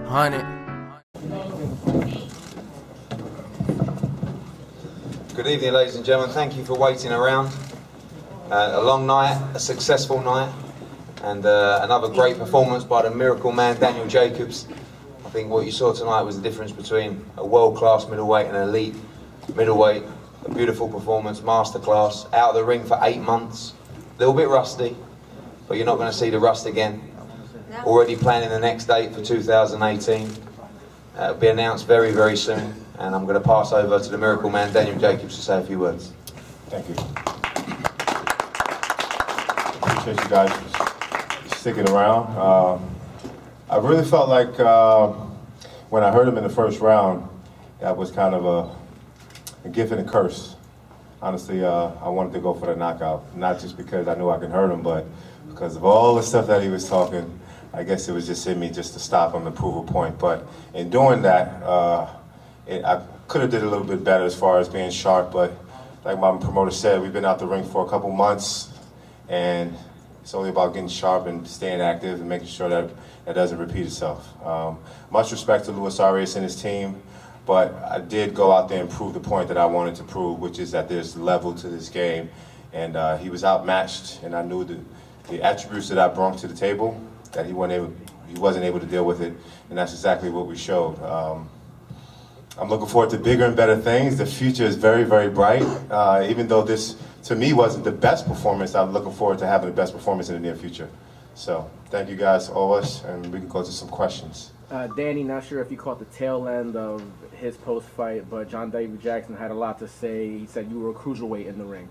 100. Good evening, ladies and gentlemen. Thank you for waiting around. A long night, a successful night, and another great performance by the miracle man, Daniel Jacobs. I think what you saw tonight was the difference between a world-class middleweight and an elite middleweight. A beautiful performance, masterclass, out of the ring for 8 months. A little bit rusty, but you're not going to see the rust again. Already planning the next date for 2018. It'll be announced very, very soon. And I'm going to pass over to the miracle man, Daniel Jacobs, to say a few words. Thank you. Appreciate you guys for sticking around. I really felt like when I heard him in the first round, that was kind of a gift and a curse. Honestly, I wanted to go for the knockout, not just because I knew I could hurt him, but because of all the stuff that he was talking. I guess it was just in me just to stop him and prove a point. But in doing that, I could have did a little bit better as far as being sharp, but like my promoter said, we've been out the ring for a couple months, and it's only about getting sharp and staying active and making sure that that doesn't repeat itself. Much respect to Luis Arias and his team, but I did go out there and prove the point that I wanted to prove, which is that there's level to this game, and he was outmatched, and I knew the attributes that I brought to the table, that he wasn't able to deal with it, and that's exactly what we showed. I'm looking forward to bigger and better things. The future is very, very bright. Even though this, to me, wasn't the best performance, I'm looking forward to having the best performance in the near future. So, thank you guys, always, and we can go to some questions. Danny, not sure if you caught the tail end of his post-fight, but John David Jackson had a lot to say. He said you were a cruiserweight in the ring,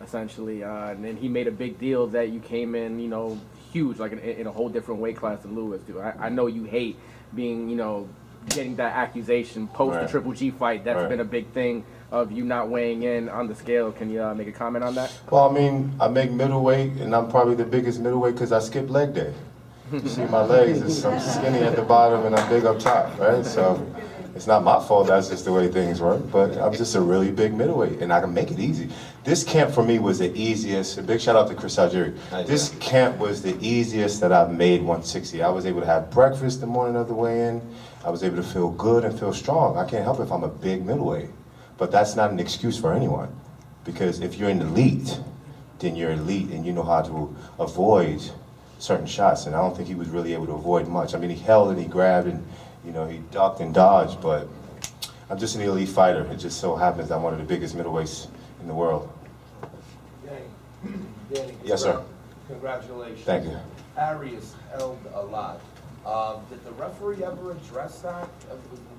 essentially, and then he made a big deal that you came in, you know, huge, like in a whole different weight class than Lewis do. I know you hate being, you know, getting that accusation post the Triple G fight. That's been a big thing of you not weighing in on the scale. Can you make a comment on that? Well, I mean, I make middleweight, and I'm probably the biggest middleweight because I skip leg day. You see my legs, I'm skinny at the bottom and I'm big up top, right? So it's not my fault, that's just the way things work, but I'm just a really big middleweight, and I can make it easy. This camp for me was the easiest. A big shout out to Chris Algieri. This camp was the easiest that I've made 160. I was able to have breakfast the morning of the weigh-in. I was able to feel good and feel strong. I can't help if I'm a big middleweight, but that's not an excuse for anyone, because if you're an elite, then you're elite and you know how to avoid certain shots, and I don't think he was really able to avoid much. I mean, he held and he grabbed and, you know, he ducked and dodged, but I'm just an elite fighter. It just so happens I'm one of the biggest middleweights in the world. Danny, Yes, sir. Congratulations. Thank you. Arias held a lot. Did the referee ever address that,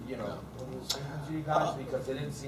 you know, when he was speaking to you guys? Because it didn't seem